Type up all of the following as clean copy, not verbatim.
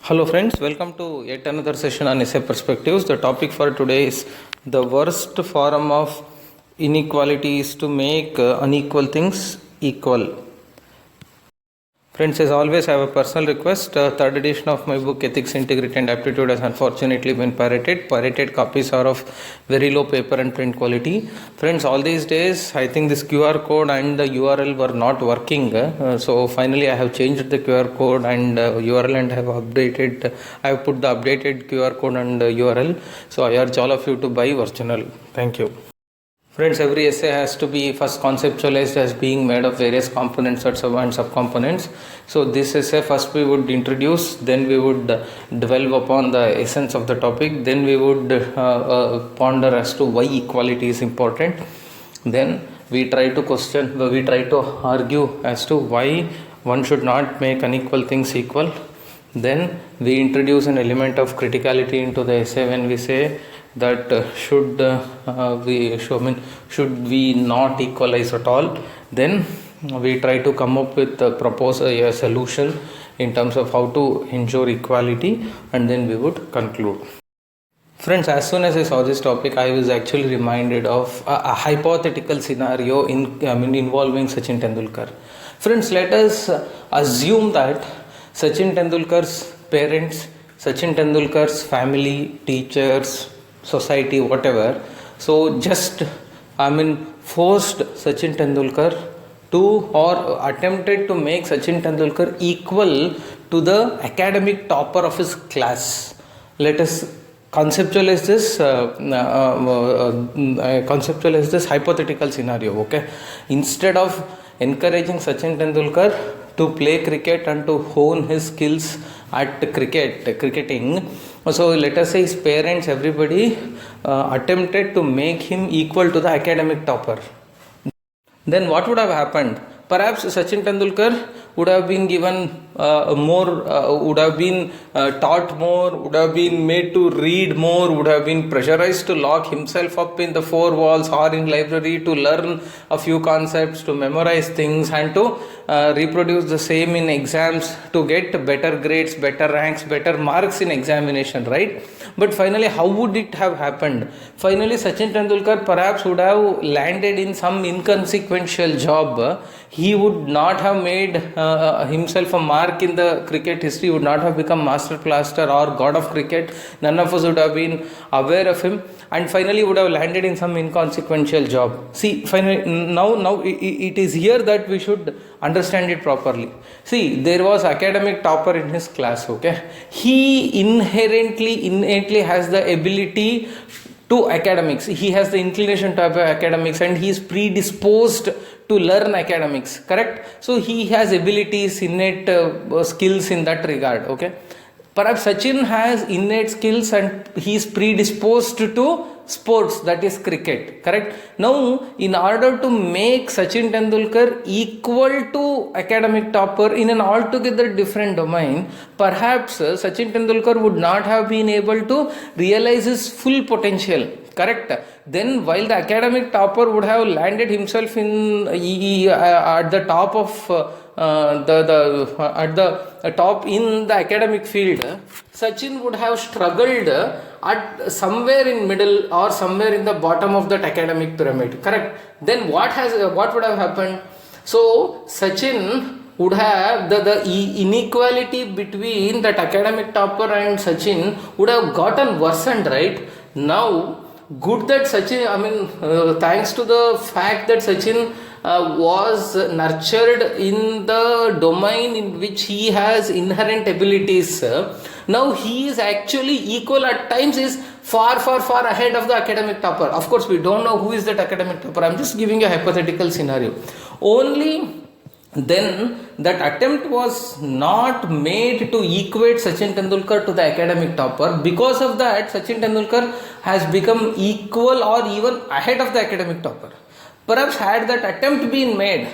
Hello friends, welcome to yet another session on essay perspectives. The topic for today is the worst form of inequality is to make unequal things equal. Friends, as always, I have a personal request. Third edition of my book Ethics, Integrity and Aptitude has unfortunately been pirated. Pirated copies are of very low paper and print quality. Friends, all these days, I think this QR code and the URL were not working. So finally, I have changed the QR code and URL and have updated. I have put the updated QR code and URL. So I urge all of you to buy original. Thank you. Friends, every essay has to be first conceptualized as being made of various components and subcomponents. So this essay first we would introduce, then we would delve upon the essence of the topic, then we would ponder as to why equality is important. Then we try to argue as to why one should not make unequal things equal. Then we introduce an element of criticality into the essay when we say that should we not equalize at all. Then we try to come up with propose a solution in terms of how to ensure equality, and then we would conclude. Friends, as soon as I saw this topic, I was actually reminded of a hypothetical scenario involving Sachin Tendulkar. Friends, let us assume that Sachin Tendulkar's parents, Sachin Tendulkar's family, teachers, society, whatever, so just forced Sachin Tendulkar to, or attempted to make Sachin Tendulkar equal to the academic topper of his class. Let us conceptualize this hypothetical scenario. Okay, instead of encouraging Sachin Tendulkar to play cricket and to hone his skills at cricketing, so let us say his parents, everybody attempted to make him equal to the academic topper. Then what would have happened? Perhaps Sachin Tendulkar would have been given would have been taught more, would have been made to read more, would have been pressurized to lock himself up in the four walls or in library to learn a few concepts, to memorize things and to reproduce the same in exams to get better grades, better ranks, better marks in examination, right? But finally, how would it have happened? Finally, Sachin Tendulkar perhaps would have landed in some inconsequential job. He would not have made himself a mark in the cricket history, would not have become master blaster or god of cricket. None of us would have been aware of him, and finally would have landed in some inconsequential job. See, finally, now it is here that we should understand it properly. See, there was academic topper in his class. Okay, he innately has the ability to academics. He has the inclination to academics, and he is predisposed to learn academics, correct? So he has abilities, innate skills in that regard. Okay, perhaps Sachin has innate skills and he is predisposed to sports, that is cricket, correct? Now, in order to make Sachin Tendulkar equal to academic topper in an altogether different domain, perhaps Sachin Tendulkar would not have been able to realize his full potential, correct? Then while the academic topper would have landed himself in at the top of at the top in the academic field, Sachin would have struggled at somewhere in middle or somewhere in the bottom of that academic pyramid, correct? Then what would have happened? So Sachin would have the inequality between that academic topper and Sachin would have gotten worsened, right? Now, good that Sachin, thanks to the fact that Sachin was nurtured in the domain in which he has inherent abilities, now he is actually equal, at times is far ahead of the academic topper. Of course, we don't know who is that academic topper. I'm just giving a hypothetical scenario. Only then that attempt was not made to equate Sachin Tendulkar to the academic topper. Because of that, Sachin Tendulkar has become equal or even ahead of the academic topper. Perhaps had that attempt been made,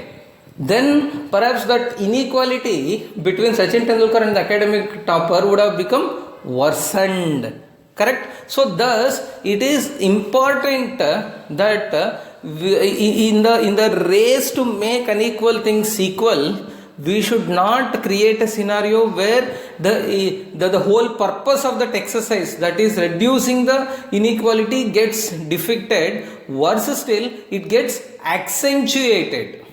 then perhaps that inequality between Sachin Tendulkar and the academic topper would have become worsened, correct? So thus it is important that in the race to make unequal things equal, we should not create a scenario where the whole purpose of that exercise, that is reducing the inequality, gets defeated. Worse still, it gets accentuated.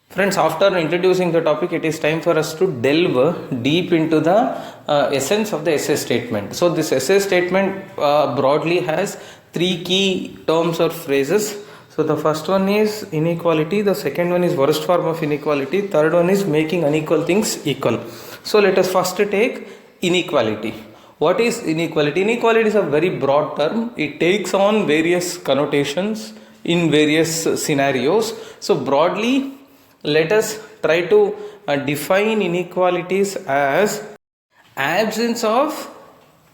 Friends, after introducing the topic, it is time for us to delve deep into the essence of the essay statement. So this essay statement broadly has three key terms or phrases. So the first one is inequality, the second one is worst form of inequality, third one is making unequal things equal. So let us first take inequality. What is inequality? Inequality is a very broad term. It takes on various connotations in various scenarios. So broadly, let us try to define inequalities as absence of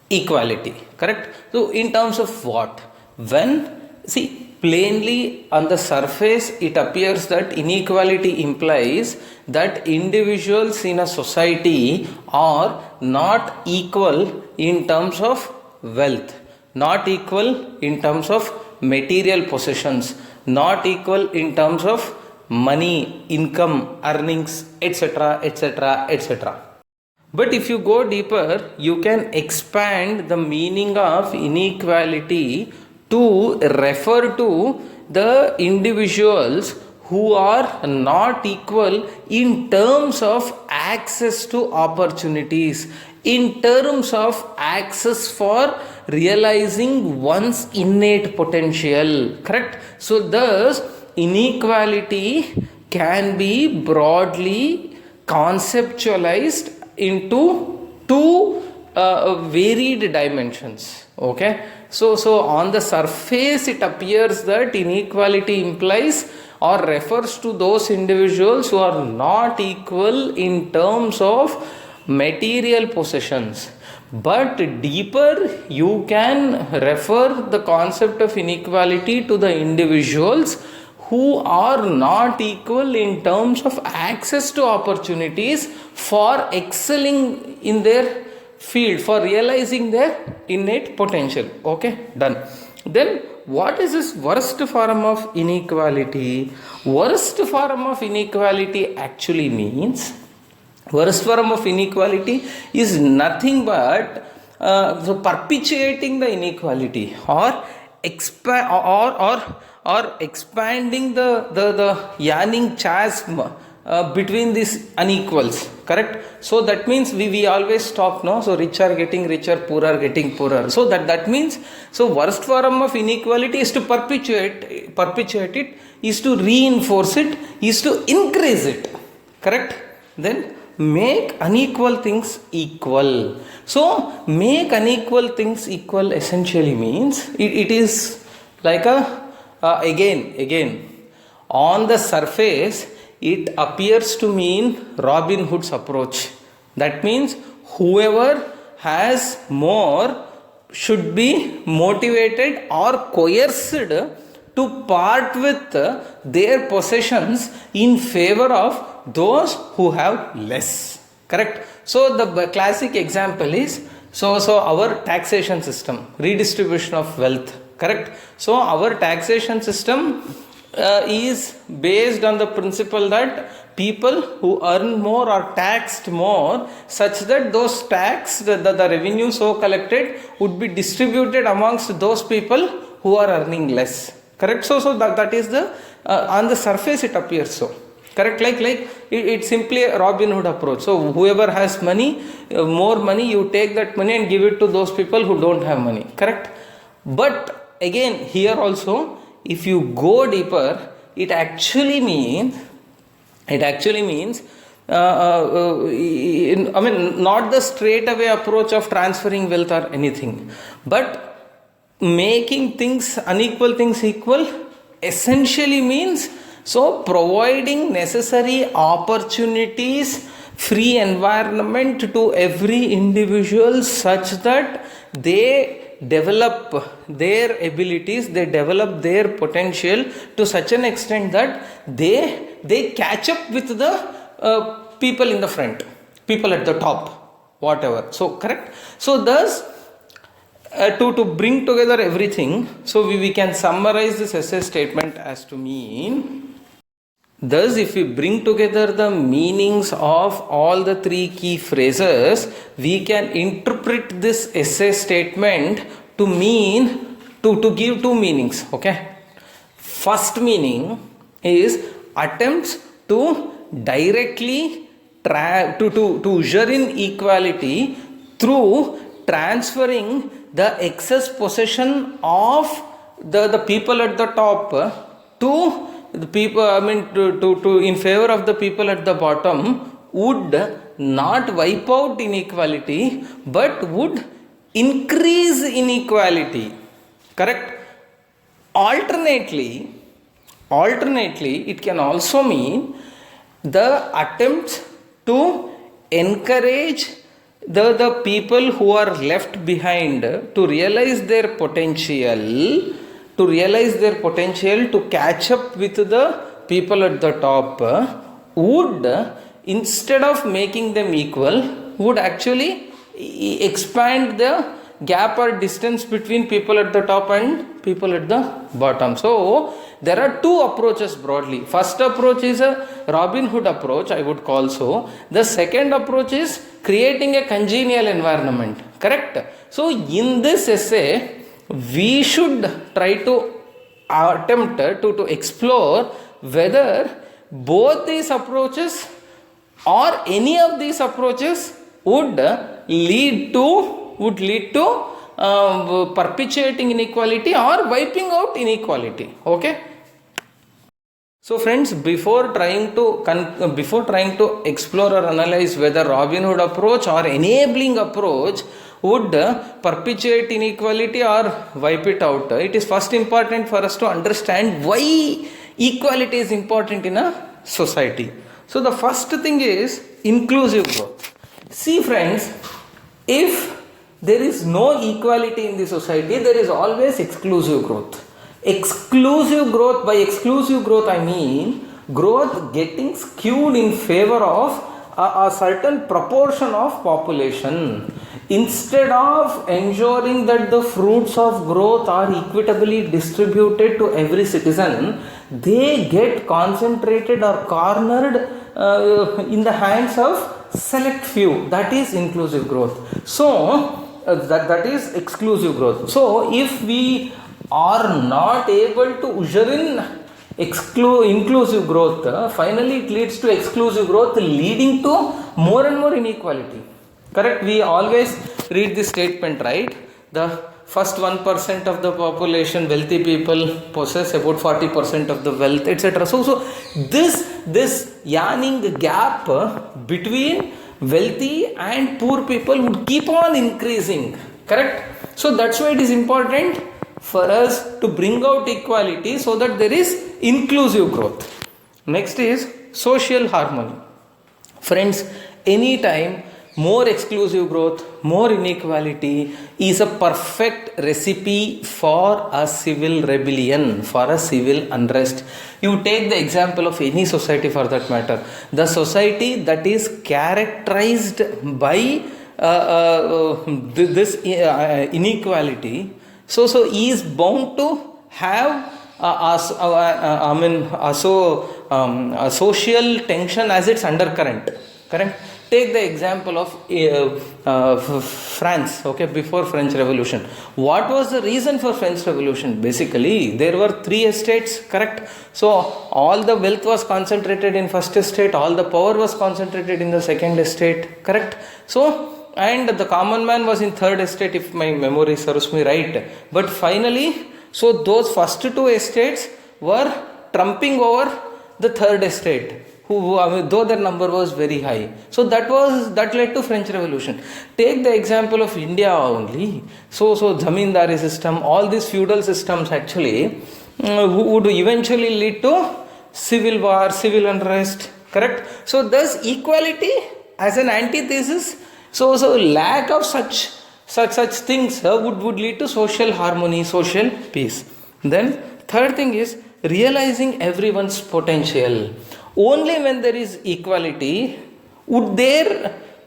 equality, correct? So in terms of what? When, see, plainly on the surface it appears that inequality implies that individuals in a society are not equal in terms of wealth, not equal in terms of material possessions, not equal in terms of money, income, earnings, etc., etc., etc. But if you go deeper, you can expand the meaning of inequality to refer to the individuals who are not equal in terms of access to opportunities, in terms of access for realizing one's innate potential, correct? So thus inequality can be broadly conceptualized into two varied dimensions. Okay, so on the surface it appears that inequality implies or refers to those individuals who are not equal in terms of material possessions. But deeper, you can refer the concept of inequality to the individuals who are not equal in terms of access to opportunities for excelling in their field, for realizing their innate potential. Okay, done. Then what is this worst form of inequality? Worst form of inequality actually means, worst form of inequality is nothing but perpetuating the inequality or expanding the yawning chasm between these unequals, correct? So that means we always talk, no? So rich are getting richer, poor are getting poorer. So that means, so worst form of inequality is to perpetuate it, is to reinforce it, is to increase it, correct? Then make unequal things equal. So make unequal things equal essentially means it is like again on the surface it appears to mean Robin Hood's approach. That means whoever has more should be motivated or coerced to part with their possessions in favor of those who have less, correct? So the classic example is, so our taxation system, redistribution of wealth, correct? So our taxation system is based on the principle that people who earn more are taxed more, such that those tax, the revenue so collected would be distributed amongst those people who are earning less, correct? So that is the on the surface it appears so, correct? Like it's simply a Robin Hood approach. So whoever has money, more money, you take that money and give it to those people who don't have money, correct? But again here also, if you go deeper, it actually means I mean, not the straight away approach of transferring wealth or anything, but making things, unequal things equal essentially means, so providing necessary opportunities, free environment to every individual such that they develop their abilities, they develop their potential to such an extent that they catch up with the people in the front, people at the top, whatever. So correct. So thus to bring together everything, so we can summarize this essay statement as to mean Thus, if we bring together the meanings of all the three key phrases, we can interpret this essay statement to mean, to give two meanings. Okay. First meaning is attempts to directly to usher in equality through transferring the excess possession of the people at the top to the people, to in favor of the people at the bottom, would not wipe out inequality but would increase inequality. Correct? Alternately, it can also mean the attempt to encourage the people who are left behind to realize their potential, to catch up with the people at the top, would, instead of making them equal, would actually expand the gap or distance between people at the top and people at the bottom. So there are two approaches broadly. First approach is a Robin Hood approach, I would call so. The second approach is creating a congenial environment. Correct? So in this essay, we should try to attempt to explore whether both these approaches or any of these approaches would lead to perpetuating inequality or wiping out inequality. Okay. So friends, before trying to explore or analyze whether Robin Hood approach or enabling approach would perpetuate inequality or wipe it out, it is first important for us to understand why equality is important in a society. So the first thing is inclusive growth. See friends, if there is no equality in the society, there is always exclusive growth. By exclusive growth I mean growth getting skewed in favor of a certain proportion of population. Instead of ensuring that the fruits of growth are equitably distributed to every citizen, they get concentrated or cornered in the hands of select few. That is inclusive growth. So that is exclusive growth. So if we are not able to usher in inclusive growth, finally it leads to exclusive growth, leading to more and more inequality. Correct? We always read this statement, right? The first 1% of the population, wealthy people, possess about 40% of the wealth, etc. So this yarning gap between wealthy and poor people would keep on increasing. Correct? So that's why it is important for us to bring out equality so that there is inclusive growth. Next is social harmony. Friends, anytime more exclusive growth, more inequality is a perfect recipe for a civil rebellion, for a civil unrest. You take the example of any society for that matter. The society that is characterized by this inequality, so is bound to have a social tension as its undercurrent. Correct? Take the example of France, okay, before French Revolution. What was the reason for French Revolution? Basically, there were 3 estates, correct? So, all the wealth was concentrated in first estate, all the power was concentrated in the second estate, correct? So, and the common man was in third estate, if my memory serves me right. But finally, so those first 2 estates were trumping over the third estate, though their number was very high. So that led to French Revolution. Take the example of India only. So zamindari system, all these feudal systems actually would eventually lead to civil war, civil unrest. Correct? So thus equality as an antithesis. So lack of such things would lead to social harmony, social peace. Then third thing is realizing everyone's potential. Only when there is equality would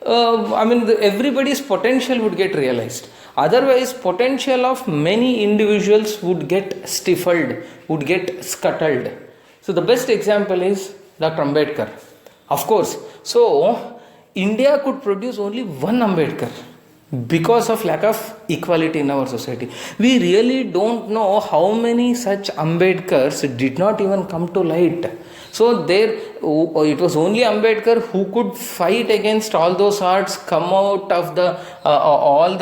everybody's potential would get realized. Otherwise, potential of many individuals would get stifled, would get scuttled. So the best example is Dr. Ambedkar. Of course. So, India could produce only one Ambedkar because of lack of equality in our society. We really don't know how many such Ambedkars did not even come to light. So it was only Ambedkar who could fight against all those odds, come out of the all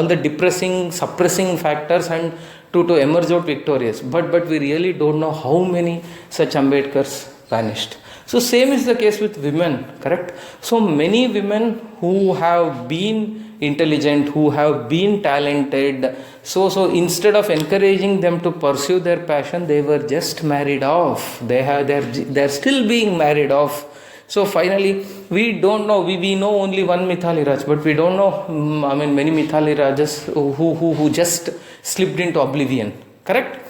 the depressing, suppressing factors, and to emerge out victorious. But we really don't know how many such Ambedkars vanished. So same is the case with women, correct? So many women who have been intelligent, who have been talented, so instead of encouraging them to pursue their passion, they were just married off. They're still being married off. So finally, we don't know. We know only one Mithali Raj, but we don't know. Many Mithali Rajas who just slipped into oblivion. Correct?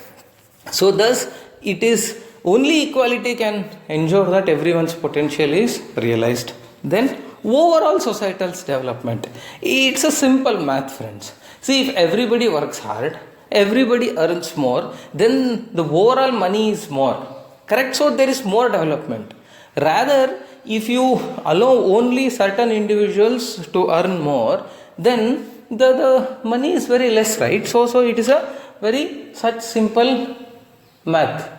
So thus, it is only equality can ensure that everyone's potential is realized. Then overall societal development. It's a simple math, friends. See, if everybody works hard, everybody earns more, then the overall money is more. Correct? So there is more development. Rather, if you allow only certain individuals to earn more, then the money is very less, right? So it is a very such simple math.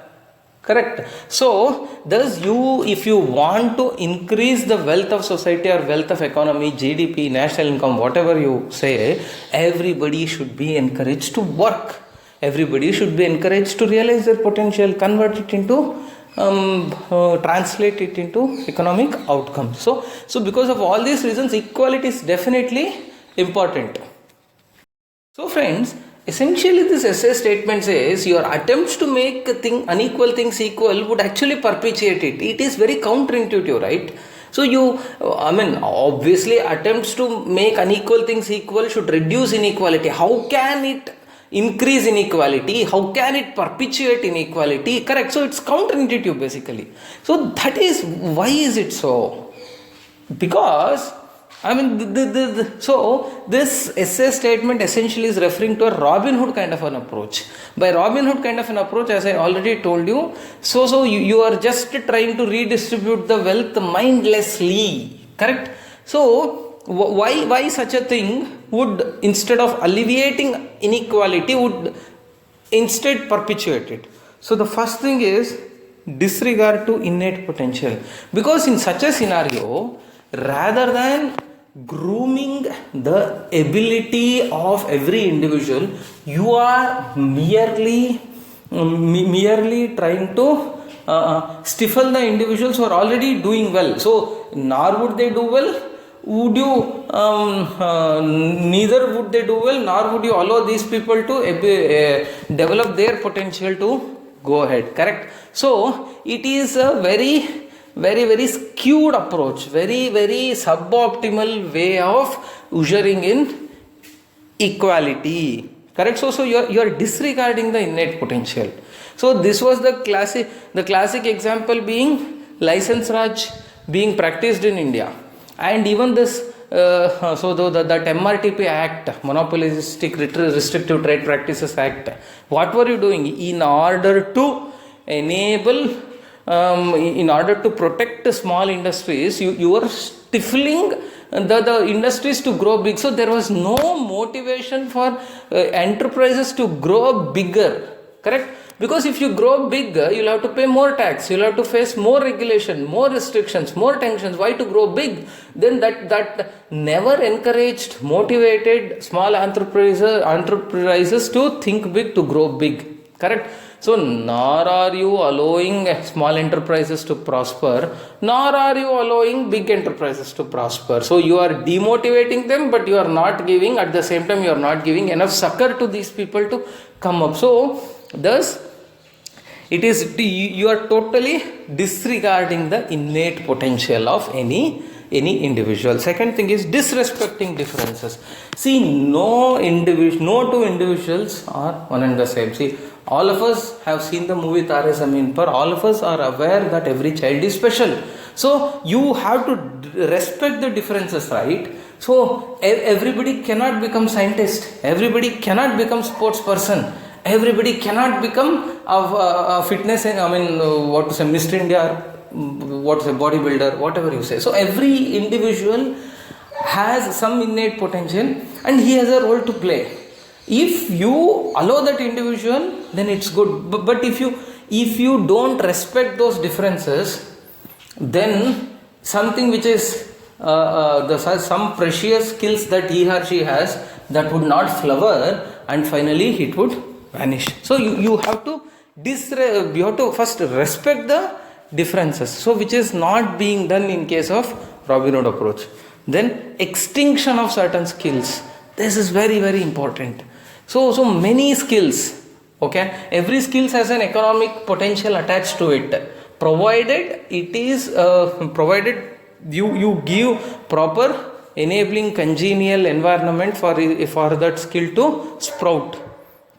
Correct. So, thus if you want to increase the wealth of society or wealth of economy, GDP, national income, whatever you say, everybody should be encouraged to work. Everybody should be encouraged to realize their potential, convert it into, translate it into economic outcomes. So because of all these reasons, equality is definitely important. So friends, essentially, this essay statement says your attempts to make unequal things equal would actually perpetuate it. It is very counterintuitive, right? So obviously attempts to make unequal things equal should reduce inequality. How can it increase inequality? How can it perpetuate inequality? Correct. So it's counterintuitive basically. So that is, why is it so? Because so this essay statement essentially is referring to a Robin Hood kind of an approach. By Robin Hood kind of an approach, as I already told you, so you are just trying to redistribute the wealth mindlessly, correct? So why such a thing would, instead of alleviating inequality, would instead perpetuate it? So the first thing is disregard to innate potential, because in such a scenario, rather than grooming the ability of every individual, you are merely trying to stifle the individuals who are already doing well. So nor would they do well, would you neither would they do well, nor would you allow these people to develop their potential to go ahead. Correct? So it is a very skewed approach, very suboptimal way of ushering in equality. Correct? So you are disregarding the innate potential. So this was the classic example being license Raj being practiced in India, and even this that MRTP Act, Monopolistic Restrictive Trade Practices Act. What were you doing? In order to enable in order to protect small industries, you were stifling the industries to grow big. So there was no motivation for enterprises to grow bigger. Correct? Because if you grow bigger, you'll have to pay more tax, you'll have to face more regulation, more restrictions, more tensions. Why to grow big? Then that never encouraged, motivated small enterprises to think big, to grow big. Correct? So nor are you allowing small enterprises to prosper, nor are you allowing big enterprises to prosper. So you are demotivating them, but you are not giving, at the same time you are not giving enough succor to these people to come up. So thus it is, you are totally disregarding the innate potential of any individual. Second thing is disrespecting differences. See, no two individuals are one and the same. See, all of us have seen the movie Tare Zameen Par. All of us are aware that every child is special. So you have to respect the differences, right? So everybody cannot become scientist. Everybody cannot become sports person. Everybody cannot become a fitness, what to say, Mr. India, or what to say, bodybuilder, whatever you say. So every individual has some innate potential and he has a role to play. If you allow that individual, then it's good. But if you don't respect those differences, then something which is some precious skills that he or she has, that would not flower, and finally it would vanish. So you have to first respect the differences, so which is not being done in case of Robin Hood approach. Then extinction of certain skills, this is very, very important. So many skills, okay, every skills has an economic potential attached to it, provided it is provided you give proper enabling congenial environment for that skill to sprout,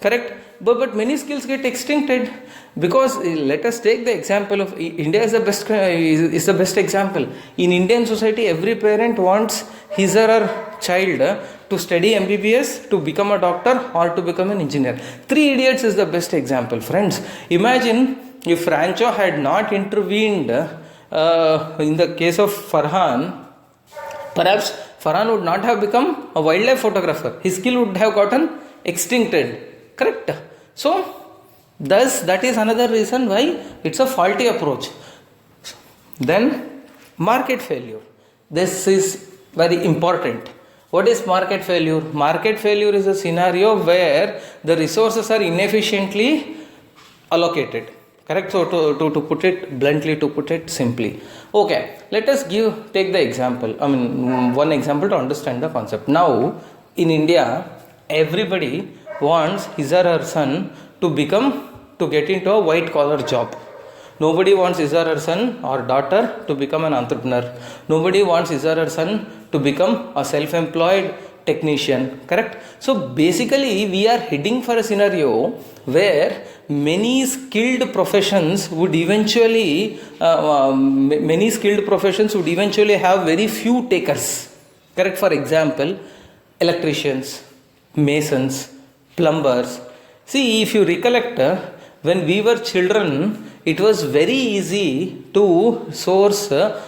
correct? But many skills get extincted, because let us take the example of India is the best example. In Indian society, every parent wants his or her child to study MBBS, to become a doctor, or to become an engineer. Three Idiots is the best example, friends. Imagine if Rancho had not intervened in the case of Farhan, perhaps Farhan would not have become a wildlife photographer. His skill would have gotten extincted, correct? So thus that is another reason why it's a faulty approach. Then market failure, this is very important. What is market failure? Market failure is a scenario where the resources are inefficiently allocated, correct? So to put it bluntly, to put it simply, okay, let us take the example, one example to understand the concept. Now in India, everybody wants his or her son to get into a white collar job. Nobody wants his or her son or daughter to become an entrepreneur. Nobody wants his or her son to become a self-employed technician, correct? So basically we are heading for a scenario where many skilled professions would eventually have very few takers, correct? For example, electricians, masons, plumbers. See, if you recollect, when we were children, it was very easy to source the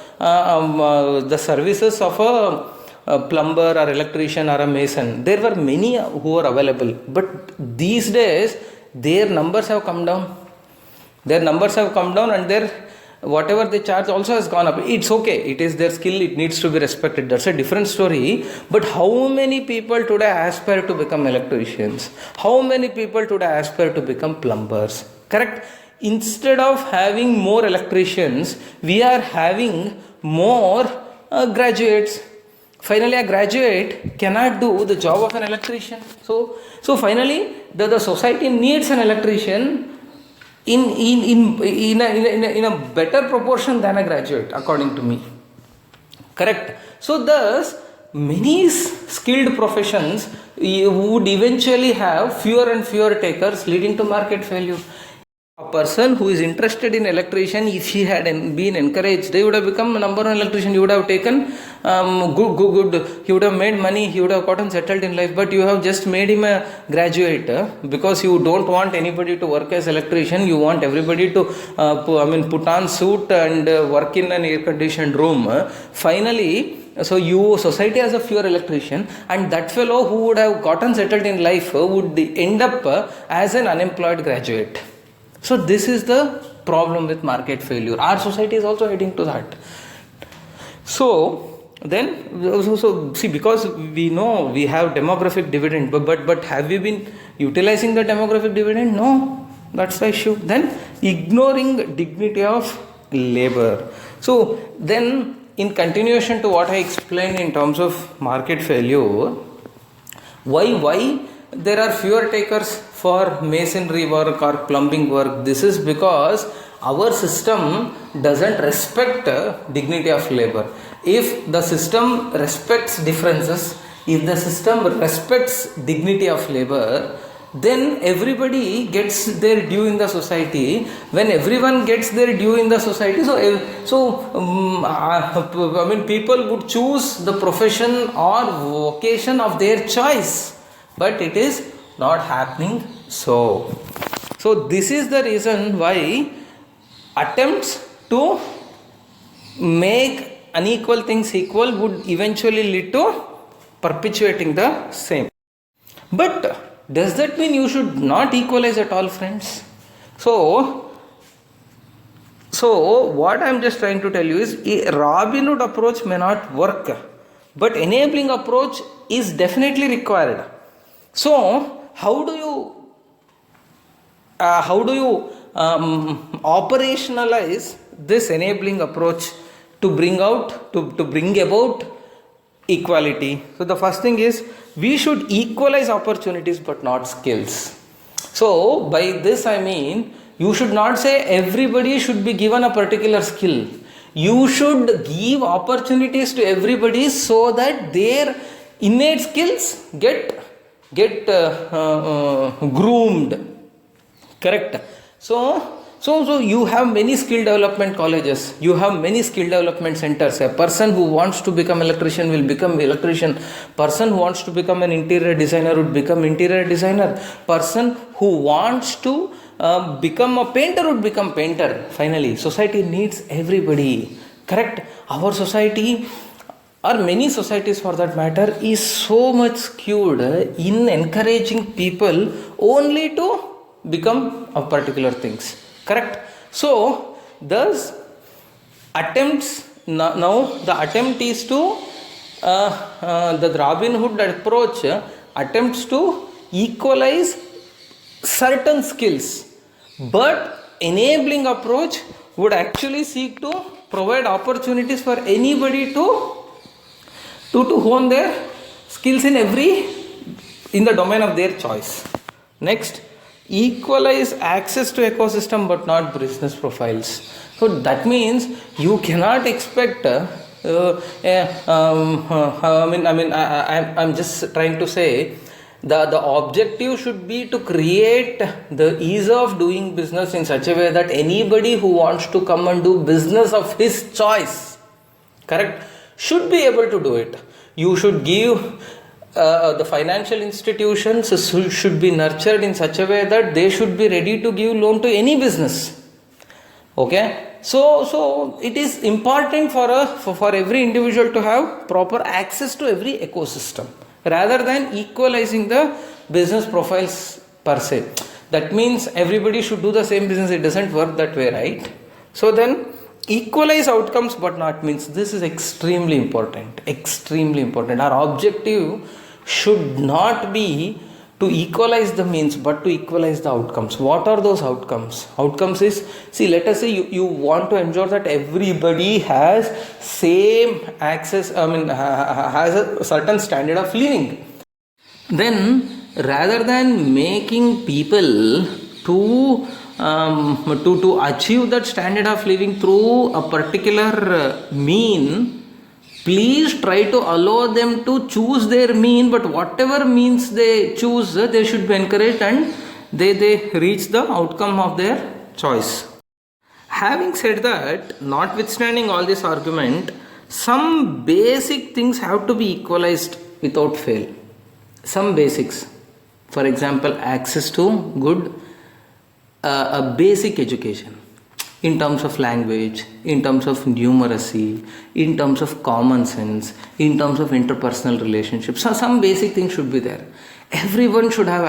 services of a plumber or electrician or a mason. There were many who were available, but these days their numbers have come down. And their whatever they charge also has gone up. It's okay, it is their skill, it needs to be respected, that's a different story. But how many people today aspire to become electricians? How many people today aspire to become plumbers, correct? Instead of having more electricians, we are having more graduates. Finally a graduate cannot do the job of an electrician. So finally the society needs an electrician in a better proportion than a graduate, according to me, correct? So thus many skilled professions would eventually have fewer and fewer takers, leading to market failure. A person who is interested in electrician, if he had been encouraged, they would have become a number one electrician. You would have taken good. He would have made money. He would have gotten settled in life. But you have just made him a graduate because you don't want anybody to work as electrician. You want everybody to put on suit and work in an air-conditioned room. Finally, society has a fewer electrician, and that fellow who would have gotten settled in life would end up as an unemployed graduate. So this is the problem with market failure. Our society is also heading to that. So see, because we know we have demographic dividend, but have we been utilizing the demographic dividend? No, that's the issue. Then ignoring dignity of labor. So then, in continuation to what I explained in terms of market failure, why there are fewer takers for masonry work or plumbing work? This is because our system doesn't respect dignity of labor. If the system respects differences, if the system respects dignity of labor, then everybody gets their due in the society. When everyone gets their due in the society, people would choose the profession or vocation of their choice. But it is not happening So this is the reason why attempts to make unequal things equal would eventually lead to perpetuating the same. But does that mean you should not equalize at all, friends? So what I am just trying to tell you is a Robin Hood approach may not work, but enabling approach is definitely required. So how do you operationalize this enabling approach to bring about equality? So the first thing is we should equalize opportunities but not skills. So by this I mean you should not say everybody should be given a particular skill. You should give opportunities to everybody so that their innate skills get groomed. Correct? So you have many skill development colleges, you have many skill development centers. A person who wants to become electrician will become electrician. Person who wants to become an interior designer would become interior designer. Person who wants to become a painter would become painter. Finally, society needs everybody. Correct? Our society, or many societies for that matter, is so much skewed in encouraging people only to become of particular things. Correct? So thus attempts, now the attempt is to the Robin Hood approach attempts to equalize certain skills, but enabling approach would actually seek to provide opportunities for anybody to hone their skills in the domain of their choice. Next, equalize access to ecosystem but not business profiles. So that means you cannot expect I'm just trying to say the objective should be to create the ease of doing business in such a way that anybody who wants to come and do business of his choice, correct, should be able to do it. You should give the financial institutions should be nurtured in such a way that they should be ready to give loan to any business. Okay, so it is important for every individual to have proper access to every ecosystem rather than equalizing the business profiles per se. That means everybody should do the same business. It doesn't work that way, right? So then equalize outcomes but not means. This is extremely important. Our objective should not be to equalize the means but to equalize the outcomes. What are those outcomes? Outcomes is, see, let us say you want to ensure that everybody has same access, has a certain standard of living. Then rather than making people to achieve that standard of living through a particular mean, please try to allow them to choose their mean, but whatever means they choose, they should be encouraged and they reach the outcome of their choice. Having said that, notwithstanding all this argument, some basic things have to be equalized without fail. Some basics. For example, access to good a basic education in terms of language, in terms of numeracy, in terms of common sense, in terms of interpersonal relationships. So some basic things should be there. Everyone should have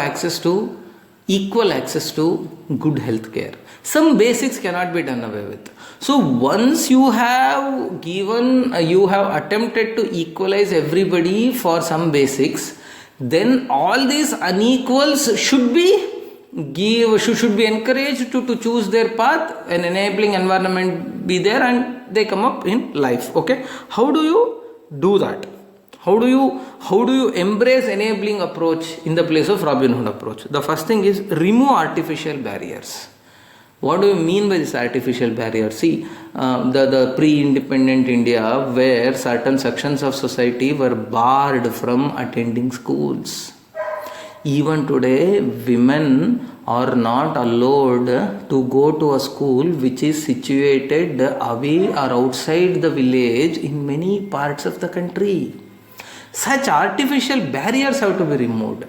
equal access to good health care. Some basics cannot be done away with. So once you have attempted to equalize everybody for some basics, then all these unequals should be encouraged to choose their path, an enabling environment be there, and they come up in life. Okay, how do you do that? How do you embrace enabling approach in the place of Robin Hood approach? The first thing is remove artificial barriers. What do you mean by this artificial barrier? See, the pre-independent India, where certain sections of society were barred from attending schools. Even today, women are not allowed to go to a school which is situated away or outside the village in many parts of the country. Such artificial barriers have to be removed.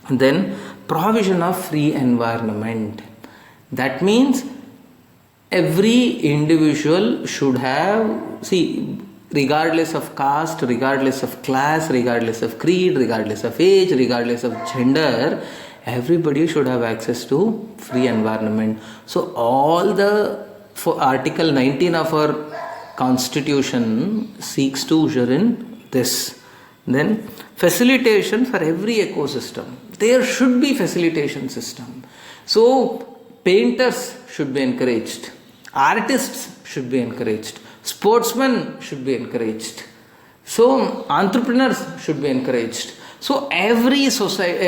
Then provision of free environment. That means every individual should have, see, regardless of caste, regardless of class, regardless of creed, regardless of age, regardless of gender, everybody should have access to free environment. So all the, for Article 19 of our Constitution seeks to usher in this. Then facilitation for every ecosystem. There should be facilitation system. So painters should be encouraged. Artists should be encouraged. Sportsmen should be encouraged. So entrepreneurs should be encouraged. So every society,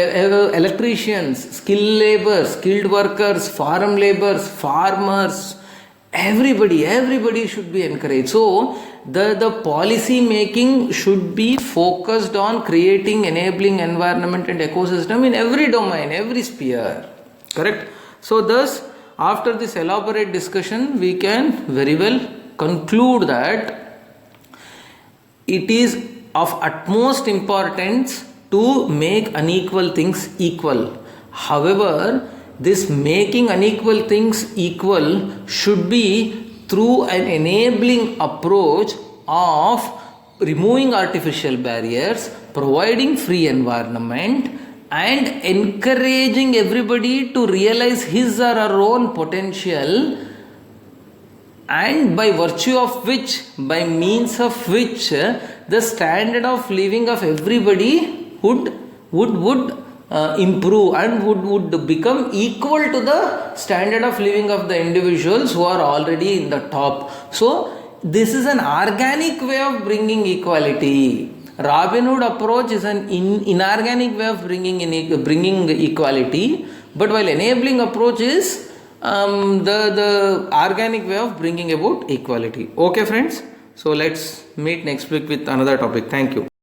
electricians, skilled labor, skilled workers, farm laborers, farmers, everybody should be encouraged. So the policy making should be focused on creating enabling environment and ecosystem in every domain, every sphere. Correct? So thus, after this elaborate discussion, we can very well conclude that it is of utmost importance to make unequal things equal. However, this making unequal things equal should be through an enabling approach of removing artificial barriers, providing free environment, and encouraging everybody to realize his or her own potential, and by virtue of which, by means of which, the standard of living of everybody would improve and would become equal to the standard of living of the individuals who are already in the top. So this is an organic way of bringing equality. Robin Hood approach is an inorganic way of bringing equality, but while enabling approach is the organic way of bringing about equality. Okay friends, so let's meet next week with another topic. Thank you.